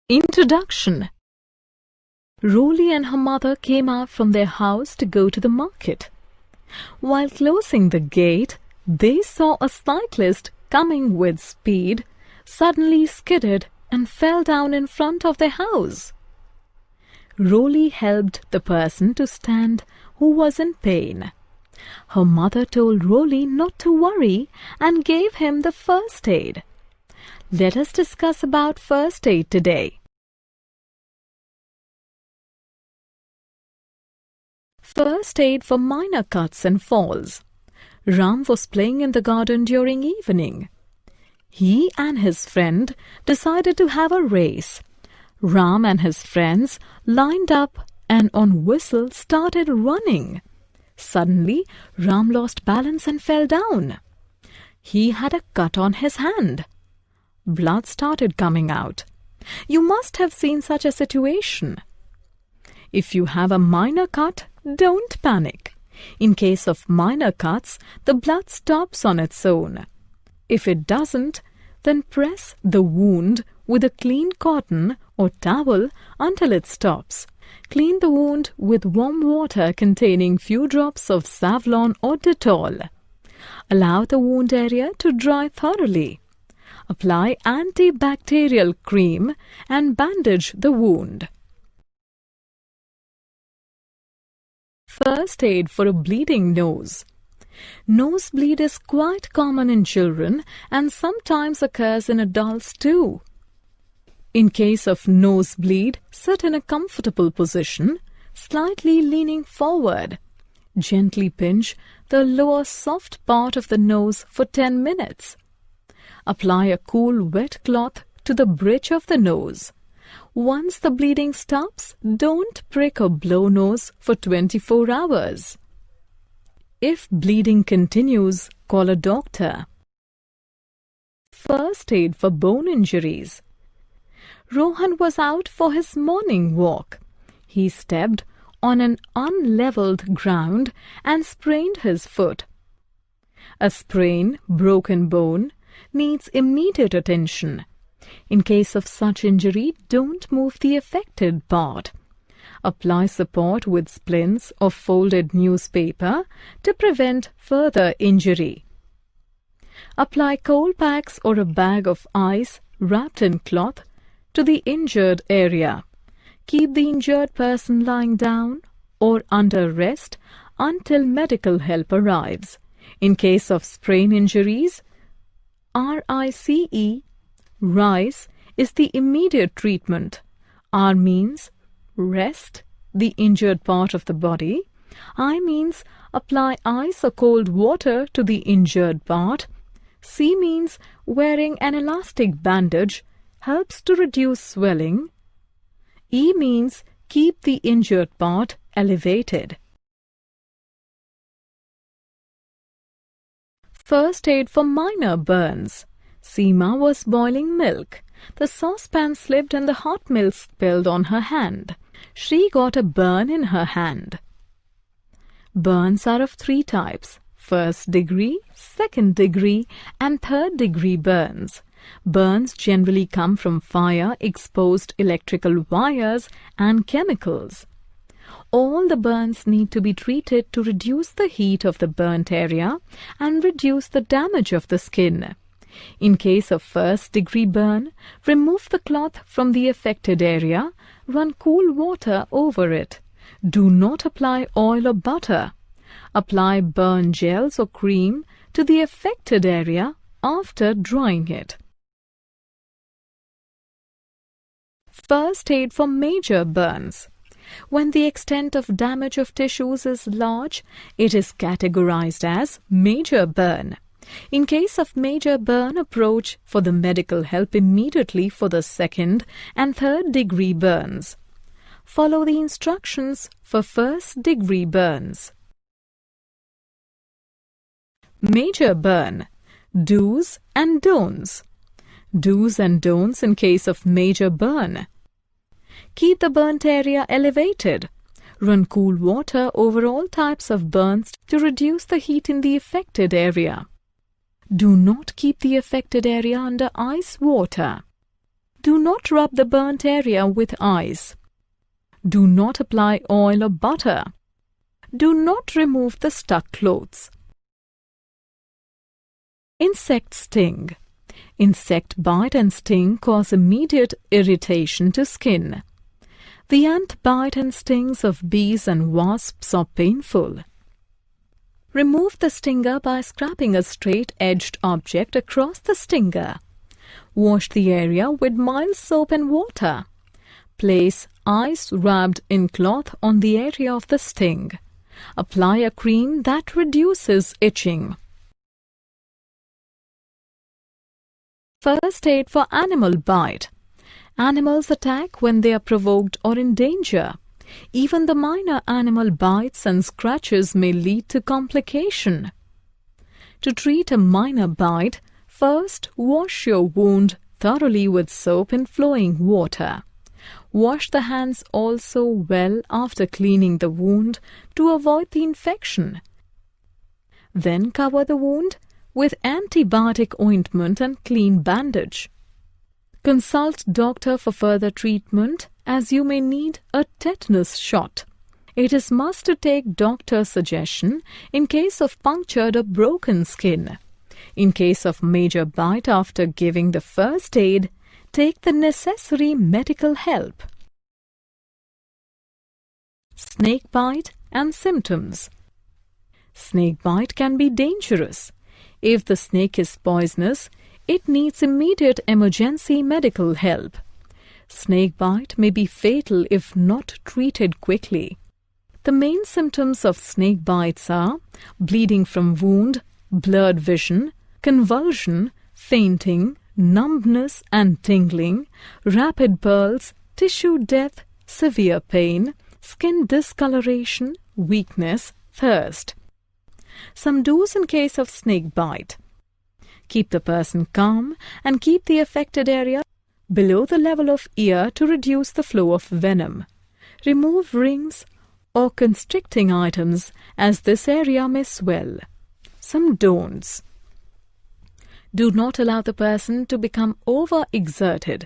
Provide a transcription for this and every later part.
Introduction. Roly and her mother came out from their house to go to the market. While closing the gate, they saw a cyclist coming with speed, suddenly skidded and fell down in front of their house. Roly helped the person to stand who was in pain. Her mother told Roly not to worry and gave him the first aid. Let us discuss about first aid today. First aid for minor cuts and falls. Ram was playing in the garden during evening. He and his friend decided to have a race. Ram and his friends lined up and on whistle started running. Suddenly, Ram lost balance and fell down. He had a cut on his hand. Blood started coming out. You must have seen such a situation. If you have a minor cut, don't panic. In case of minor cuts, the blood stops on its own. If it doesn't, then press the wound with a clean cotton or towel until it stops. Clean the wound with warm water containing few drops of Savlon or Dettol. Allow the wound area to dry thoroughly. Apply antibacterial cream and bandage the wound. First aid for a bleeding nose. Nosebleed is quite common in children and sometimes occurs in adults too. In case of nosebleed, sit in a comfortable position, slightly leaning forward. Gently pinch the lower soft part of the nose for 10 minutes. Apply a cool wet cloth to the bridge of the nose. Once the bleeding stops, don't prick or blow nose for 24 hours. If bleeding continues, call a doctor. First aid for bone injuries. Rohan was out for his morning walk. He stepped on an unleveled ground and sprained his foot. A sprain, broken bone, needs immediate attention. In case of such injury, don't move the affected part. Apply support with splints or folded newspaper to prevent further injury. Apply cold packs or a bag of ice wrapped in cloth to the injured area. Keep the injured person lying down or under rest until medical help arrives. In case of sprain injuries, RICE is the immediate treatment. R means rest the injured part of the body. I means apply ice or cold water to the injured part. C means wearing an elastic bandage helps to reduce swelling. E means keep the injured part elevated. First aid for minor burns. Seema was boiling milk. The saucepan slipped and the hot milk spilled on her hand. She got a burn in her hand. Burns are of 3 types: first degree, second degree, and third degree burns. Burns generally come from fire, exposed electrical wires, and chemicals. All the burns need to be treated to reduce the heat of the burnt area and reduce the damage of the skin. In case of first-degree burn, remove the cloth from the affected area, run cool water over it. Do not apply oil or butter. Apply burn gels or cream to the affected area after drying it. First aid for major burns. When the extent of damage of tissues is large, it is categorized as major burn. In case of major burn, approach for the medical help immediately for the second and third degree burns. Follow the instructions for first degree burns. Major burn. Do's and don'ts. Do's and don'ts in case of major burn. Keep the burnt area elevated. Run cool water over all types of burns to reduce the heat in the affected area. Do not keep the affected area under ice water. Do not rub the burnt area with ice. Do not apply oil or butter. Do not remove the stuck clothes. Insect sting. Insect bite and sting cause immediate irritation to skin. The ant bite and stings of bees and wasps are painful. Remove the stinger by scraping a straight-edged object across the stinger. Wash the area with mild soap and water. Place ice wrapped in cloth on the area of the sting. Apply a cream that reduces itching. First aid for animal bite. Animals attack when they are provoked or in danger. Even the minor animal bites and scratches may lead to complication. To treat a minor bite, first wash your wound thoroughly with soap and flowing water. Wash the hands also well after cleaning the wound to avoid the infection. Then cover the wound with antibiotic ointment and clean bandage. Consult doctor for further treatment as you may need a tetanus shot. It is must to take doctor's suggestion in case of punctured or broken skin. In case of major bite after giving the first aid, take the necessary medical help. Snake bite and symptoms. Snake bite can be dangerous. If the snake is poisonous, it needs immediate emergency medical help. Snake bite may be fatal if not treated quickly. The main symptoms of snake bites are bleeding from wound, blurred vision, convulsion, fainting, numbness and tingling, rapid pulse, tissue death, severe pain, skin discoloration, weakness, thirst. Some do's in case of snake bite. Keep the person calm and keep the affected area below the level of ear to reduce the flow of venom. Remove rings or constricting items as this area may swell. Some don'ts. Do not allow the person to become overexerted.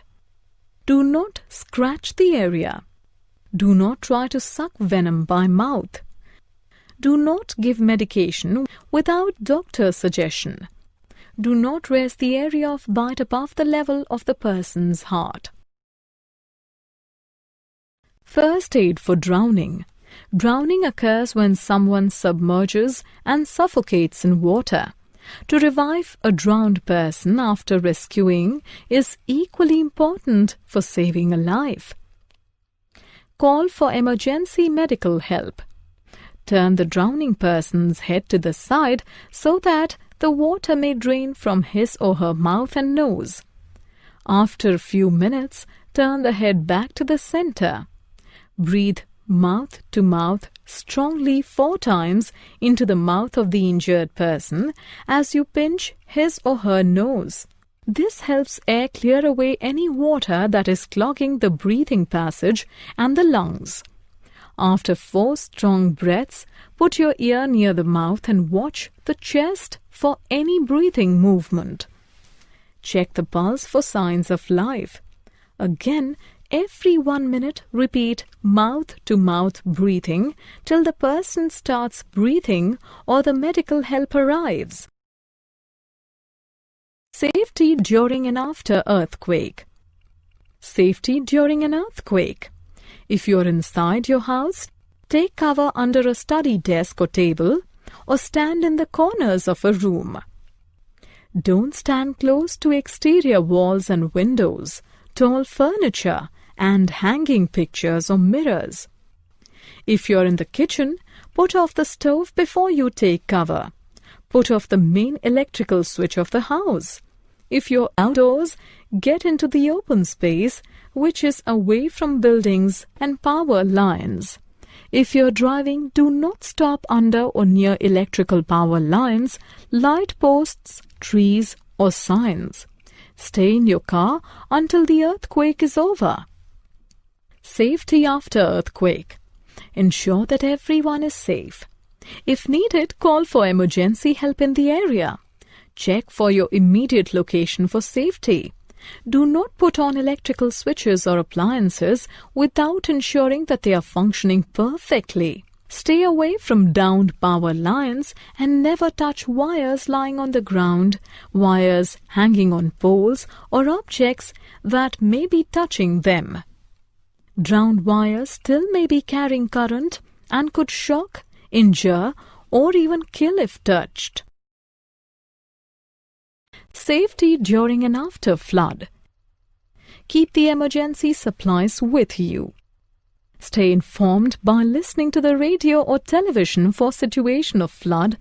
Do not scratch the area. Do not try to suck venom by mouth. Do not give medication without doctor's suggestion. Do not raise the area of bite above the level of the person's heart. First aid for drowning. Drowning occurs when someone submerges and suffocates in water. To revive a drowned person after rescuing is equally important for saving a life. Call for emergency medical help. Turn the drowning person's head to the side so that the water may drain from his or her mouth and nose. After a few minutes, turn the head back to the center. Breathe mouth to mouth strongly 4 times into the mouth of the injured person as you pinch his or her nose. This helps air clear away any water that is clogging the breathing passage and the lungs. After 4 strong breaths, put your ear near the mouth and watch the chest for any breathing movement. Check the pulse for signs of life. Again, every 1 minute, repeat mouth-to-mouth breathing till the person starts breathing or the medical help arrives. Safety during and after earthquake. Safety during an earthquake. If you're inside your house, take cover under a study desk or table or stand in the corners of a room. Don't stand close to exterior walls and windows, tall furniture, and hanging pictures or mirrors. If you're in the kitchen, put off the stove before you take cover. Put off the main electrical switch of the house. If you're outdoors, get into the open space, which is away from buildings and power lines. If you're driving, do not stop under or near electrical power lines, light posts, trees, or signs. Stay in your car until the earthquake is over. Safety after earthquake. Ensure that everyone is safe. If needed, call for emergency help in the area. Check for your immediate location for safety. Do not put on electrical switches or appliances without ensuring that they are functioning perfectly. Stay away from downed power lines and never touch wires lying on the ground, wires hanging on poles, or objects that may be touching them. Drowned wires still may be carrying current and could shock, injure, or even kill if touched. Safety during and after flood. Keep the emergency supplies with you. Stay informed by listening to the radio or television for situation of flood,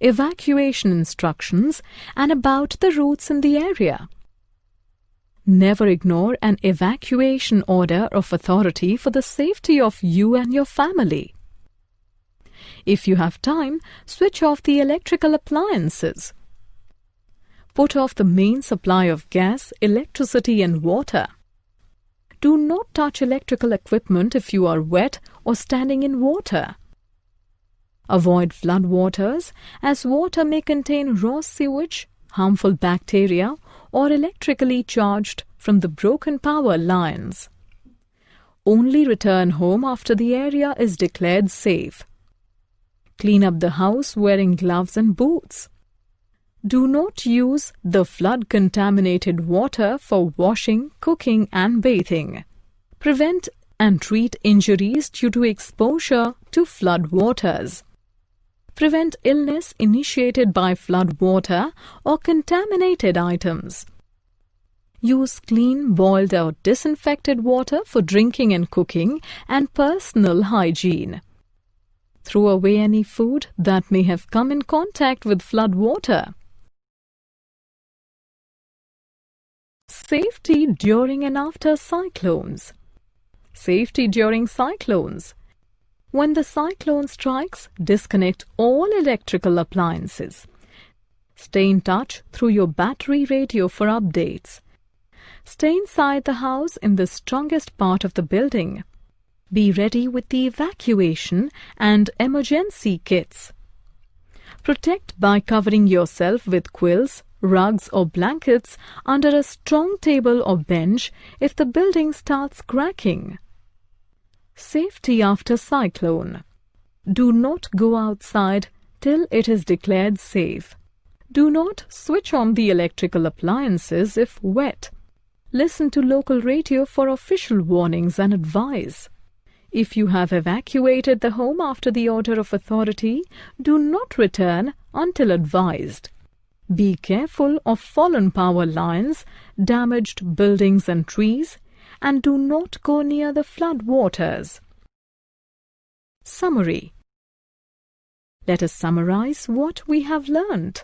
evacuation instructions, and about the routes in the area. Never ignore an evacuation order of authority for the safety of you and your family. If you have time, switch off the electrical appliances. Put off the main supply of gas, electricity, and water. Do not touch electrical equipment if you are wet or standing in water. Avoid flood waters, as water may contain raw sewage, harmful bacteria, or electrically charged from the broken power lines. Only return home after the area is declared safe. Clean up the house wearing gloves and boots. Do not use the flood-contaminated water for washing, cooking, and bathing. Prevent and treat injuries due to exposure to flood waters. Prevent illness initiated by flood water or contaminated items. Use clean, boiled or disinfected water for drinking and cooking and personal hygiene. Throw away any food that may have come in contact with flood water. Safety during and after cyclones. Safety during cyclones. When the cyclone strikes, disconnect all electrical appliances. Stay in touch through your battery radio for updates. Stay inside the house in the strongest part of the building. Be ready with the evacuation and emergency kits. Protect by covering yourself with quilts, rugs or blankets under a strong table or bench if the building starts cracking. Safety after cyclone. Do not go outside till it is declared safe. Do not switch on the electrical appliances if wet. Listen to local radio for official warnings and advice. If you have evacuated the home after the order of authority, do not return until advised. Be careful of fallen power lines, damaged buildings and trees, and do not go near the flood waters. Summary. Let us summarize what we have learned.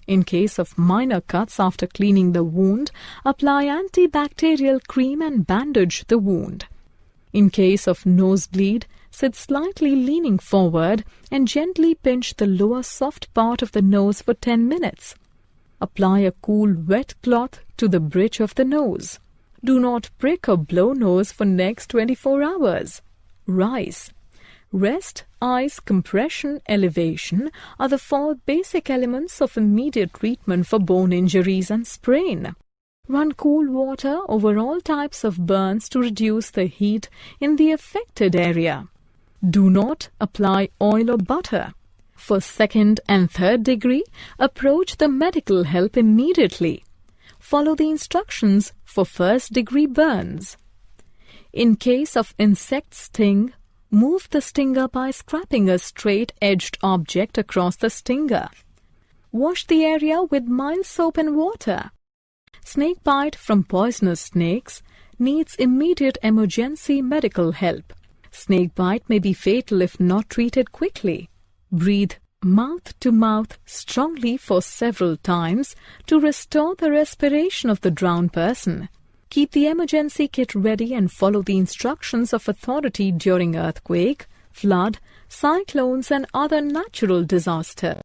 In case of minor cuts after cleaning the wound, apply antibacterial cream and bandage the wound. In case of nosebleed, sit slightly leaning forward and gently pinch the lower soft part of the nose for 10 minutes. Apply a cool wet cloth to the bridge of the nose. Do not prick or blow nose for next 24 hours. Rise. Rest, ice, compression, elevation are the 4 basic elements of immediate treatment for bone injuries and sprain. Run cool water over all types of burns to reduce the heat in the affected area. Do not apply oil or butter. For 2nd and 3rd degree, approach the medical help immediately. Follow the instructions for 1st degree burns. In case of insect sting, move the stinger by scraping a straight-edged object across the stinger. Wash the area with mild soap and water. Snake bite from poisonous snakes needs immediate emergency medical help. Snake bite may be fatal if not treated quickly. Breathe mouth to mouth strongly for several times to restore the respiration of the drowned person. Keep the emergency kit ready and follow the instructions of authority during earthquake, flood, cyclones and other natural disasters.